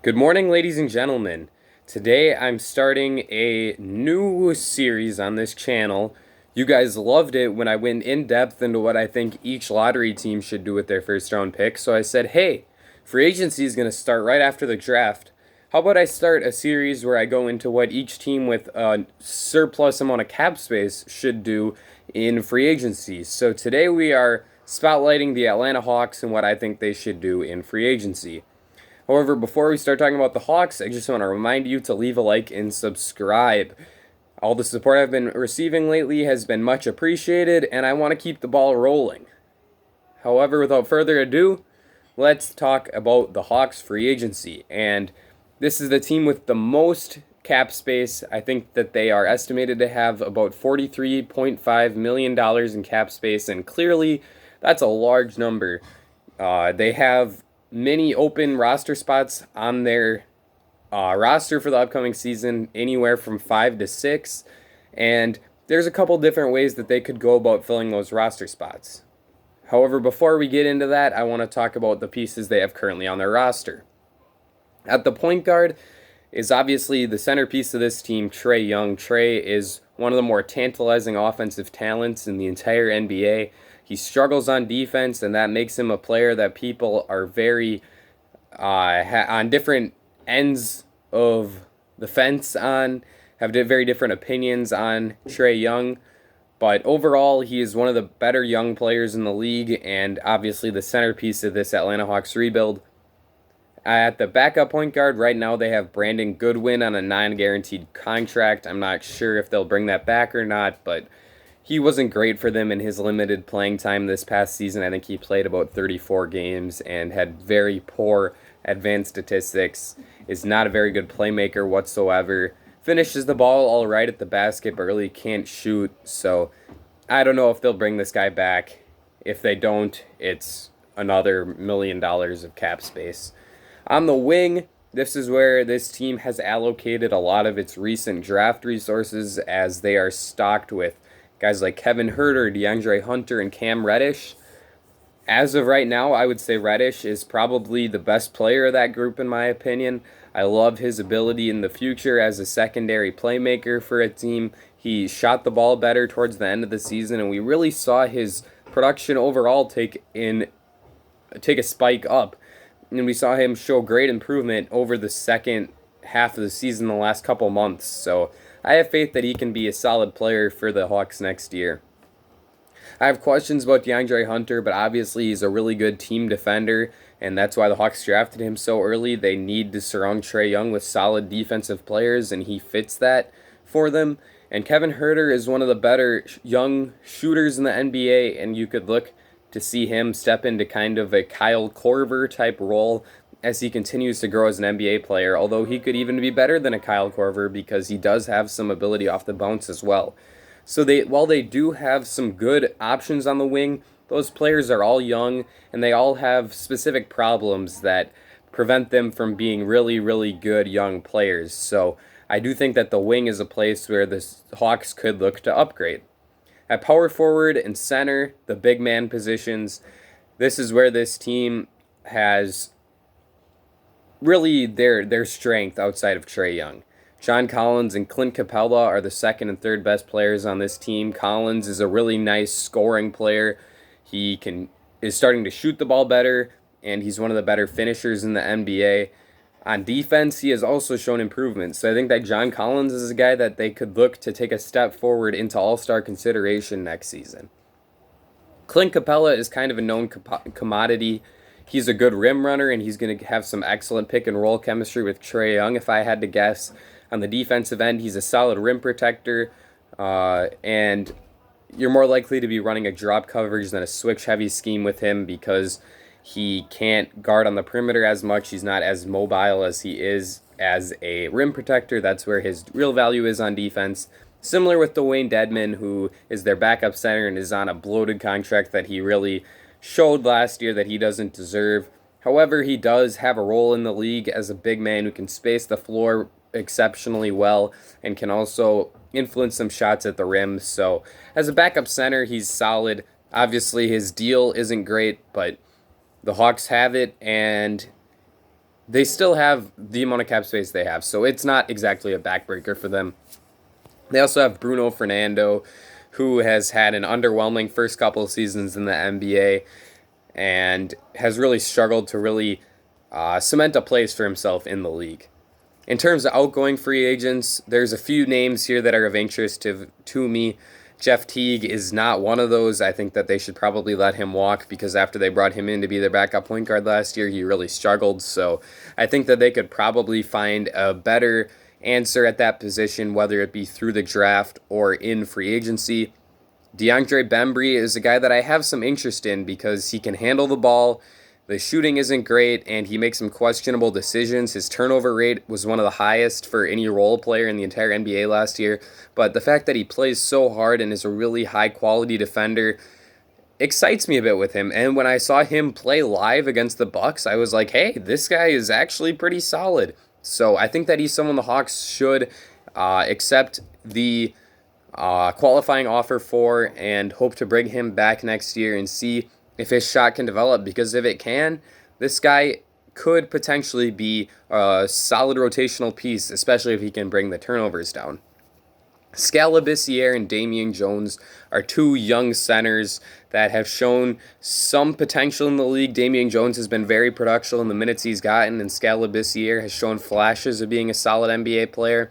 Good morning, ladies and gentlemen. Today I'm starting a new series on this channel. You guys loved it when I went in depth into what I think each lottery team should do with their first round pick. So I said, hey, free agency is going to start right after the draft. How about I start a series where I go into what each team with a surplus amount of cap space should do in free agency? So today we are spotlighting the Atlanta Hawks and what I think they should do in free agency. However, before we start talking about the Hawks, I just want to remind you to leave a like and subscribe. All the support I've been receiving lately has been much appreciated, and I want to keep the ball rolling. However, without further ado, let's talk about the Hawks free agency. And this is the team with the most cap space. I think that they are estimated to have about $43.5 million in cap space, and clearly that's a large number. They have many open roster spots on their roster for the upcoming season, anywhere from 5 to 6, and there's a couple different ways that they could go about filling those roster spots. However, before we get into that, I want to talk about the pieces they have currently on their roster. At the point guard is obviously the centerpiece of this team, Trae Young. Trae is one of the more tantalizing offensive talents in the entire NBA. He struggles on defense, and that makes him a player that people are very on different ends of the fence on, have very different opinions on Trae Young. But overall, he is one of the better young players in the league, and obviously the centerpiece of this Atlanta Hawks rebuild. At the backup point guard, right now they have Brandon Goodwin on a non-guaranteed contract. I'm not sure if they'll bring that back or not, but he wasn't great for them in his limited playing time this past season. I think he played about 34 games and had very poor advanced statistics, is not a very good playmaker whatsoever, finishes the ball all right at the basket but really can't shoot. So I don't know if they'll bring this guy back. If they don't, it's another $1 million of cap space. On the wing, this is where this team has allocated a lot of its recent draft resources, as they are stocked with guys like Kevin Huerter, DeAndre Hunter, and Cam Reddish. As of right now, I would say Reddish is probably the best player of that group in my opinion. I love his ability in the future as a secondary playmaker for a team. He shot the ball better towards the end of the season, and we really saw his production overall take a spike up. And we saw him show great improvement over the second half of the season, the last couple months. So I have faith that he can be a solid player for the Hawks next year. I have questions about DeAndre Hunter, but obviously he's a really good team defender, and that's why the Hawks drafted him so early. They need to surround Trae Young with solid defensive players, and he fits that for them. And Kevin Huerter is one of the better young shooters in the NBA, and you could look to see him step into kind of a Kyle Korver type role as he continues to grow as an NBA player, although he could even be better than a Kyle Korver because he does have some ability off the bounce as well. So while they do have some good options on the wing, those players are all young, and they all have specific problems that prevent them from being really, really good young players. So I do think that the wing is a place where the Hawks could look to upgrade. At power forward and center, the big man positions, this is where this team has really their strength outside of Trae Young. John Collins and Clint Capella are the second and third best players on this team. Collins is a really nice scoring player. He is starting to shoot the ball better, and he's one of the better finishers in the NBA. On defense, he has also shown improvement. So I think that John Collins is a guy that they could look to take a step forward into all-star consideration next season. Clint Capella is kind of a known commodity. He's a good rim runner, and he's going to have some excellent pick-and-roll chemistry with Trae Young, if I had to guess. On the defensive end, he's a solid rim protector, and you're more likely to be running a drop coverage than a switch-heavy scheme with him because he can't guard on the perimeter as much. He's not as mobile as he is as a rim protector. That's where his real value is on defense. Similar with Dwayne Dedmon, who is their backup center and is on a bloated contract that he really showed last year that he doesn't deserve. However, he does have a role in the league as a big man who can space the floor exceptionally well and can also influence some shots at the rim. So as a backup center, he's solid. Obviously, his deal isn't great, but the Hawks have it, and they still have the amount of cap space they have, so it's not exactly a backbreaker for them. They also have Bruno Fernando, who has had an underwhelming first couple of seasons in the NBA and has really struggled to really cement a place for himself in the league. In terms of outgoing free agents, there's a few names here that are of interest to me. Jeff Teague is not one of those. I think that they should probably let him walk because after they brought him in to be their backup point guard last year, he really struggled. So I think that they could probably find a better answer at that position, whether it be through the draft or in free agency. DeAndre Bembry is a guy that I have some interest in because he can handle the ball. The shooting isn't great, and he makes some questionable decisions. His turnover rate was one of the highest for any role player in the entire NBA last year. But the fact that he plays so hard and is a really high-quality defender excites me a bit with him. And when I saw him play live against the Bucks, I was like, hey, this guy is actually pretty solid. So I think that he's someone the Hawks should accept the qualifying offer for and hope to bring him back next year and see if his shot can develop, because if it can, this guy could potentially be a solid rotational piece, especially if he can bring the turnovers down. Scalabissiere and Damian Jones are two young centers that have shown some potential in the league. Damian Jones has been very productive in the minutes he's gotten, and Scalabissiere has shown flashes of being a solid NBA player.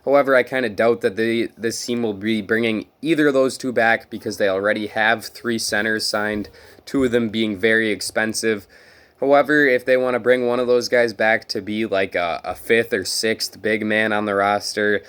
However, I kind of doubt that this team will be bringing either of those two back because they already have three centers signed, two of them being very expensive. However, if they want to bring one of those guys back to be like a fifth or sixth big man on the roster,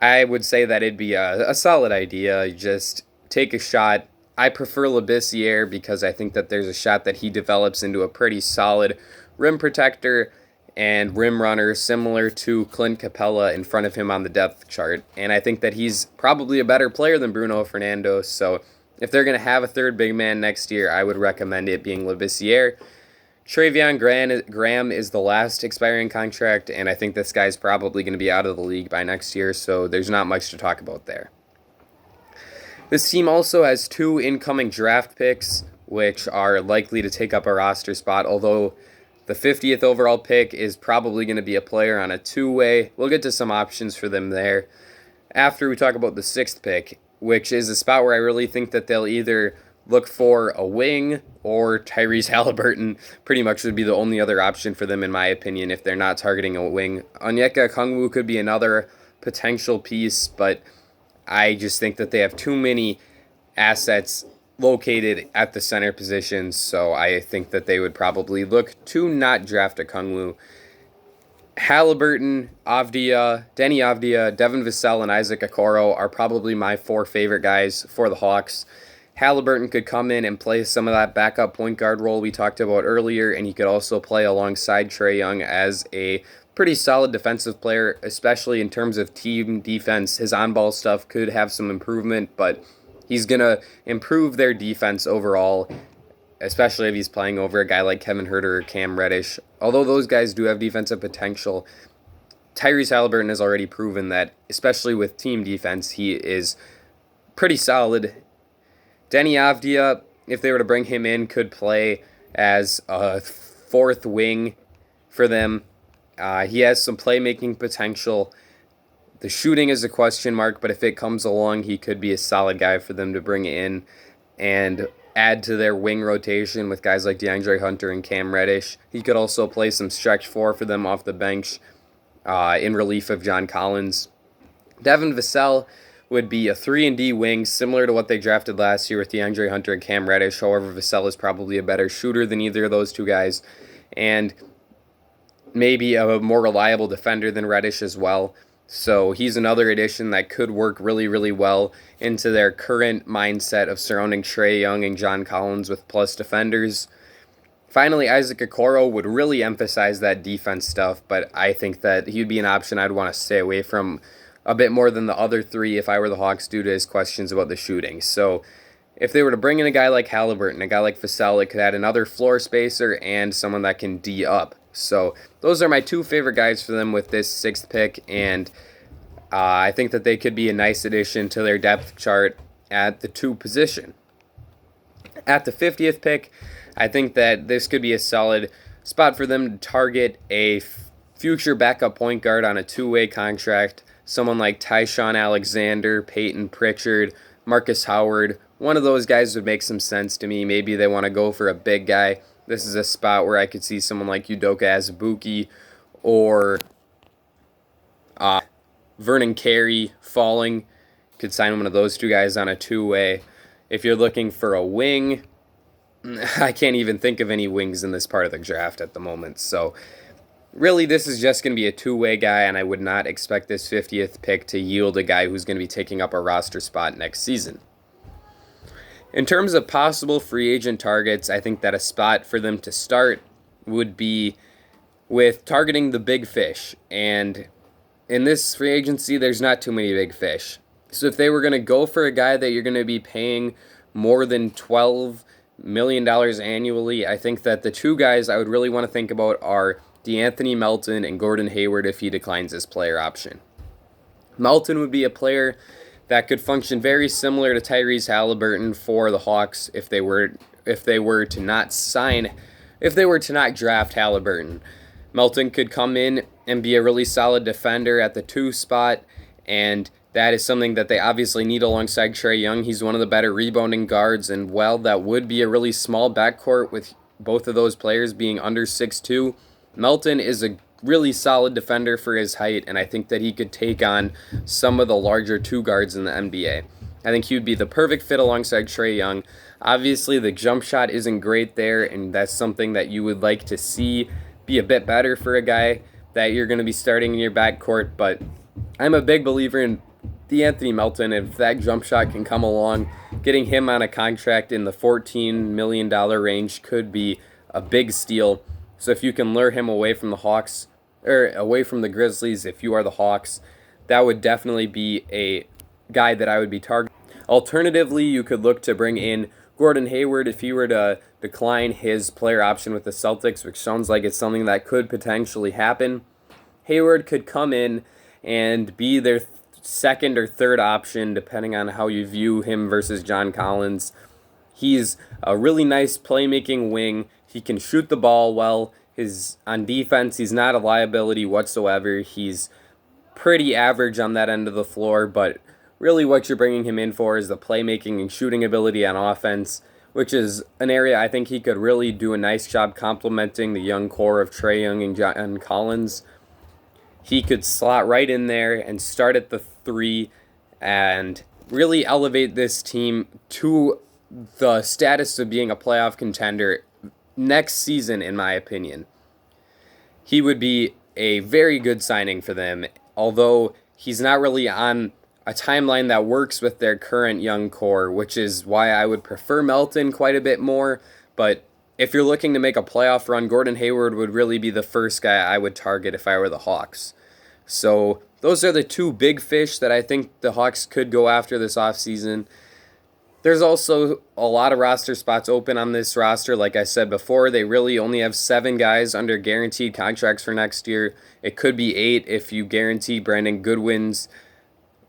I would say that it'd be a solid idea. Just take a shot. I prefer Labissiere because I think that there's a shot that he develops into a pretty solid rim protector and rim runner similar to Clint Capella in front of him on the depth chart. And I think that he's probably a better player than Bruno Fernando. So if they're going to have a third big man next year, I would recommend it being Labissiere. Treveon Graham is the last expiring contract, and I think this guy's probably going to be out of the league by next year, so there's not much to talk about there. This team also has two incoming draft picks, which are likely to take up a roster spot, although the 50th overall pick is probably going to be a player on a two-way. We'll get to some options for them there after we talk about the 6th pick, which is a spot where I really think that they'll either look for a wing or Tyrese Halliburton pretty much would be the only other option for them, in my opinion, if they're not targeting a wing. Onyeka Okongwu could be another potential piece, but I just think that they have too many assets located at the center position, so I think that they would probably look to not draft Okongwu. Halliburton, Denny Avdia, Devin Vassell, and Isaac Okoro are probably my 4 favorite guys for the Hawks. Halliburton could come in and play some of that backup point guard role we talked about earlier, and he could also play alongside Trae Young as a pretty solid defensive player, especially in terms of team defense. His on-ball stuff could have some improvement, but he's going to improve their defense overall, especially if he's playing over a guy like Kevin Huerter or Cam Reddish. Although those guys do have defensive potential, Tyrese Halliburton has already proven that, especially with team defense, he is pretty solid. Denny Avdia, if they were to bring him in, could play as a 4th wing for them. He has some playmaking potential. The shooting is a question mark, but if it comes along, he could be a solid guy for them to bring in and add to their wing rotation with guys like DeAndre Hunter and Cam Reddish. He could also play some stretch 4 for them off the bench in relief of John Collins. Devin Vassell would be a 3-and-D wing, similar to what they drafted last year with DeAndre Hunter and Cam Reddish. However, Vassell is probably a better shooter than either of those two guys, and maybe a more reliable defender than Reddish as well. So he's another addition that could work really, really well into their current mindset of surrounding Trae Young and John Collins with plus defenders. Finally, Isaac Okoro would really emphasize that defense stuff, but I think that he'd be an option I'd want to stay away from a bit more than the other 3 if I were the Hawks due to his questions about the shooting. So if they were to bring in a guy like Halliburton, a guy like Vassell, it could add another floor spacer and someone that can D up. So those are my 2 favorite guys for them with this 6th pick, and I think that they could be a nice addition to their depth chart at the 2 position. At the 50th pick, I think that this could be a solid spot for them to target a future backup point guard on a two-way contract. Someone like Tyshawn Alexander, Peyton Pritchard, Marcus Howard. One of those guys would make some sense to me. Maybe they want to go for a big guy. This is a spot where I could see someone like Udoka Azubuike or Vernon Carey falling. Could sign one of those two guys on a two-way. If you're looking for a wing, I can't even think of any wings in this part of the draft at the moment. So really, this is just going to be a two-way guy, and I would not expect this 50th pick to yield a guy who's going to be taking up a roster spot next season. In terms of possible free agent targets, I think that a spot for them to start would be with targeting the big fish. And in this free agency, there's not too many big fish. So if they were going to go for a guy that you're going to be paying more than $12 million annually, I think that the two guys I would really want to think about are DeAnthony Melton and Gordon Hayward if he declines his player option. Melton would be a player that could function very similar to Tyrese Halliburton for the Hawks if they were to not draft Halliburton. Melton could come in and be a really solid defender at the 2 spot, and that is something that they obviously need alongside Trae Young. He's one of the better rebounding guards, and while that would be a really small backcourt with both of those players being under 6'2", Melton is a really solid defender for his height, and I think that he could take on some of the larger 2 guards in the NBA. I think he would be the perfect fit alongside Trae Young. Obviously, the jump shot isn't great there, and that's something that you would like to see be a bit better for a guy that you're going to be starting in your backcourt, but I'm a big believer in DeAnthony Melton. If that jump shot can come along, getting him on a contract in the $14 million range could be a big steal. So if you can lure him away from the Hawks, or away from the Grizzlies, if you are the Hawks, that would definitely be a guy that I would be targeting. Alternatively, you could look to bring in Gordon Hayward if he were to decline his player option with the Celtics, which sounds like it's something that could potentially happen. Hayward could come in and be their second or third option, depending on how you view him versus John Collins. He's a really nice playmaking wing. He can shoot the ball well. On defense, he's not a liability whatsoever. He's pretty average on that end of the floor, but really what you're bringing him in for is the playmaking and shooting ability on offense, which is an area I think he could really do a nice job complementing the young core of Trae Young and John Collins. He could slot right in there and start at the 3 and really elevate this team to the status of being a playoff contender next season, in my opinion. He would be a very good signing for them, although he's not really on a timeline that works with their current young core, which is why I would prefer Melton quite a bit more. But if you're looking to make a playoff run, Gordon Hayward would really be the first guy I would target if I were the Hawks. So those are the 2 big fish that I think the Hawks could go after this offseason. There's also a lot of roster spots open on this roster. Like I said before, they really only have 7 guys under guaranteed contracts for next year. It could be 8 if you guarantee Brandon Goodwin's,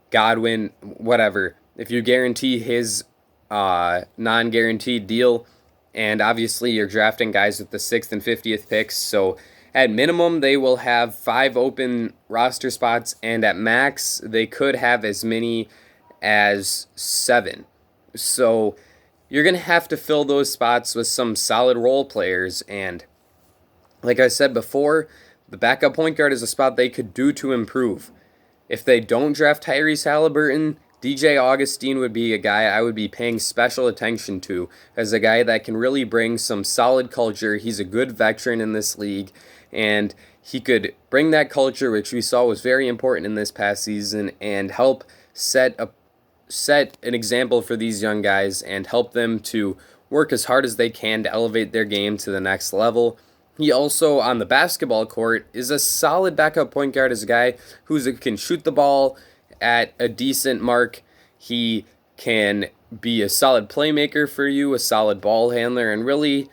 Godwin, whatever. If you guarantee his non-guaranteed deal, and obviously you're drafting guys with the 6th and 50th picks, so at minimum they will have 5 open roster spots, and at max they could have as many as 7. So you're going to have to fill those spots with some solid role players, and like I said before, the backup point guard is a spot they could do to improve. If they don't draft Tyrese Halliburton, DJ Augustine would be a guy I would be paying special attention to as a guy that can really bring some solid culture. He's a good veteran in this league, and he could bring that culture, which we saw was very important in this past season, and help set an example for these young guys and help them to work as hard as they can to elevate their game to the next level. He also, on the basketball court, is a solid backup point guard, as a guy who can shoot the ball at a decent mark. He can be a solid playmaker for you, a solid ball handler, and really,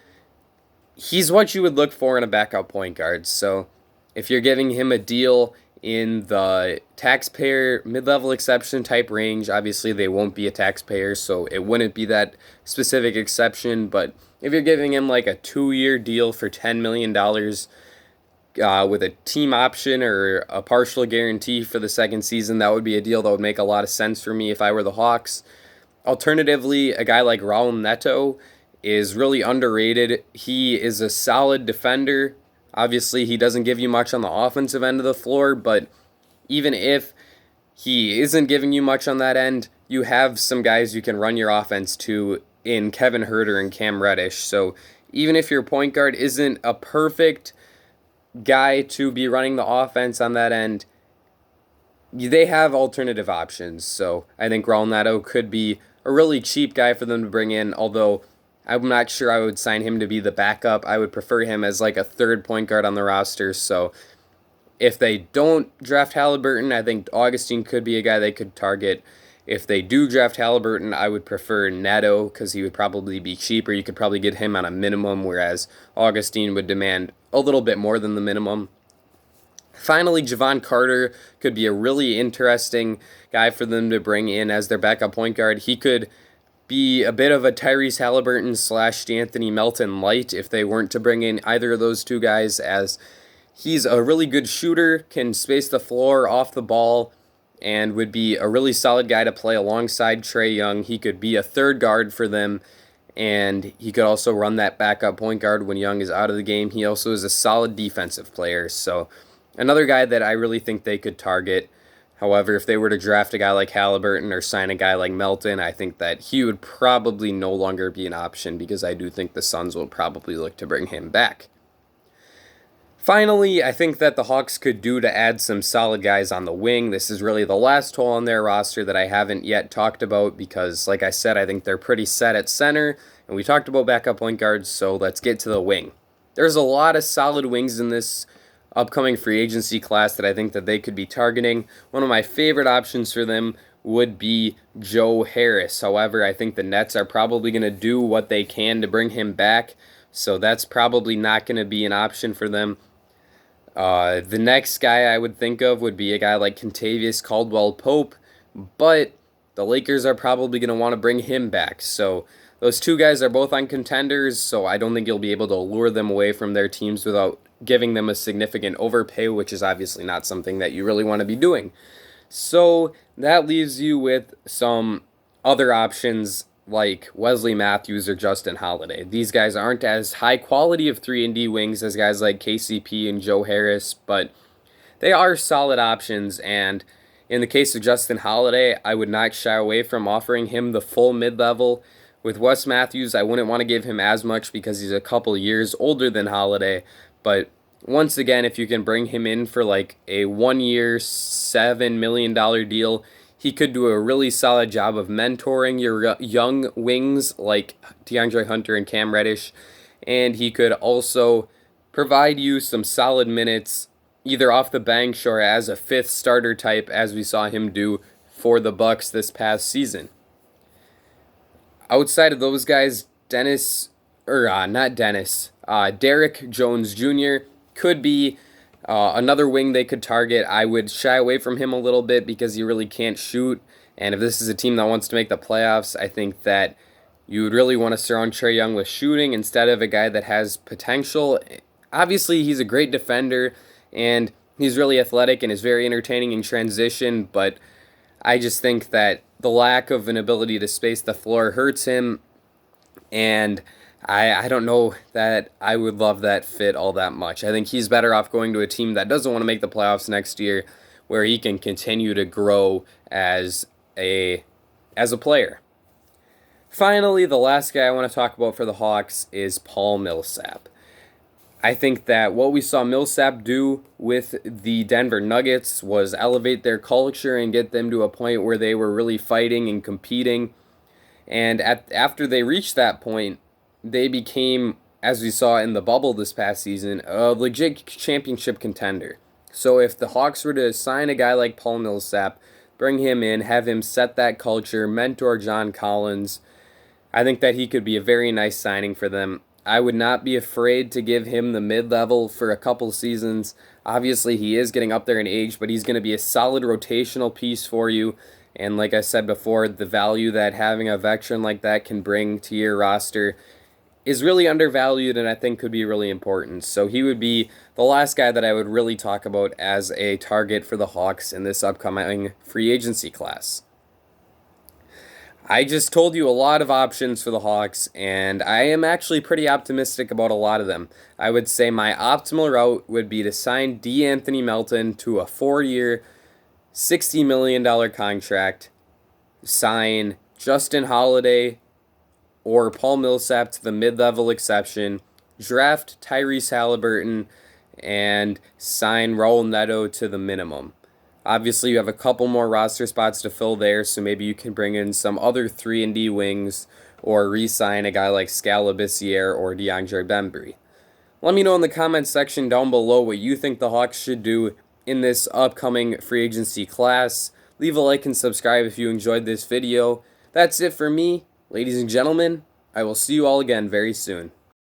he's what you would look for in a backup point guard. So if you're giving him a deal in the taxpayer mid-level exception type range, obviously they won't be a taxpayer, so it wouldn't be that specific exception, but if you're giving him like a 2-year deal for $10 million with a team option or a partial guarantee for the second season, that would be a deal that would make a lot of sense for me if I were the Hawks. Alternatively, a guy like Raul Neto is really underrated. He is a solid defender. Obviously, he doesn't give you much on the offensive end of the floor, but even if he isn't giving you much on that end, you have some guys you can run your offense to in Kevin Huerter and Cam Reddish. So even if your point guard isn't a perfect guy to be running the offense on that end, they have alternative options. So I think Raul Neto could be a really cheap guy for them to bring in, although I'm not sure I would sign him to be the backup. I would prefer him as like a third point guard on the roster. So if they don't draft Halliburton, I think Augustine could be a guy they could target. If they do draft Halliburton, I would prefer Neto because he would probably be cheaper. You could probably get him on a minimum, whereas Augustine would demand a little bit more than the minimum. Finally, Javon Carter could be a really interesting guy for them to bring in as their backup point guard. He could be a bit of a Tyrese Halliburton / D'Anthony Melton light if they weren't to bring in either of those two guys, as he's a really good shooter, can space the floor off the ball, and would be a really solid guy to play alongside Trae Young. He could be a third guard for them, and he could also run that backup point guard when Young is out of the game. He also is a solid defensive player, so another guy that I really think they could target. However, if they were to draft a guy like Halliburton or sign a guy like Melton, I think that he would probably no longer be an option because I do think the Suns will probably look to bring him back. Finally, I think that the Hawks could do to add some solid guys on the wing. This is really the last hole on their roster that I haven't yet talked about because, like I said, I think they're pretty set at center, and we talked about backup point guards, so let's get to the wing. There's a lot of solid wings in this upcoming free agency class that I think that they could be targeting. One of my favorite options for them would be Joe Harris. However, I think the Nets are probably going to do what they can to bring him back, so that's probably not going to be an option for them. The next guy I would think of would be a guy like Kentavious Caldwell-Pope, but the Lakers are probably going to want to bring him back. So those two guys are both on contenders, so I don't think you'll be able to lure them away from their teams without giving them a significant overpay, which is obviously not something that you really want to be doing. So that leaves you with some other options like Wesley Matthews or Justin Holiday. These guys aren't as high quality of 3-and-D wings as guys like KCP and Joe Harris, but they are solid options, and in the case of Justin Holiday, I would not shy away from offering him the full mid-level. With Wes Matthews, I wouldn't want to give him as much because he's a couple years older than Holiday, but once again, if you can bring him in for like a 1-year, $7 million deal, he could do a really solid job of mentoring your young wings like DeAndre Hunter and Cam Reddish, and he could also provide you some solid minutes either off the bench or as a fifth starter type, as we saw him do for the Bucks this past season. Outside of those guys, Derek Jones Jr. could be another wing they could target. I would shy away from him a little bit because he really can't shoot. And if this is a team that wants to make the playoffs, I think that you would really want to surround Trae Young with shooting instead of a guy that has potential. Obviously, he's a great defender, and he's really athletic and is very entertaining in transition, but I just think that the lack of an ability to space the floor hurts him, and I don't know that I would love that fit all that much. I think he's better off going to a team that doesn't want to make the playoffs next year, where he can continue to grow as a player. Finally, the last guy I want to talk about for the Hawks is Paul Millsap. I think that what we saw Millsap do with the Denver Nuggets was elevate their culture and get them to a point where they were really fighting and competing. And after they reached that point, they became, as we saw in the bubble this past season, a legit championship contender. So if the Hawks were to sign a guy like Paul Millsap, bring him in, have him set that culture, mentor John Collins, I think that he could be a very nice signing for them. I would not be afraid to give him the mid-level for a couple seasons. Obviously, he is getting up there in age, but he's going to be a solid rotational piece for you. And like I said before, the value that having a veteran like that can bring to your roster is really undervalued and I think could be really important. So he would be the last guy that I would really talk about as a target for the Hawks in this upcoming free agency class. I just told you a lot of options for the Hawks, and I am actually pretty optimistic about a lot of them. I would say my optimal route would be to sign D'Anthony Melton to a 4-year, $60 million contract, sign Justin Holiday or Paul Millsap to the mid-level exception, draft Tyrese Halliburton, and sign Raul Neto to the minimum. Obviously, you have a couple more roster spots to fill there, so maybe you can bring in some other 3-and-D wings or re-sign a guy like Skal Labissiere or DeAndre Bembry. Let me know in the comments section down below what you think the Hawks should do in this upcoming free agency class. Leave a like and subscribe if you enjoyed this video. That's it for me. Ladies and gentlemen, I will see you all again very soon.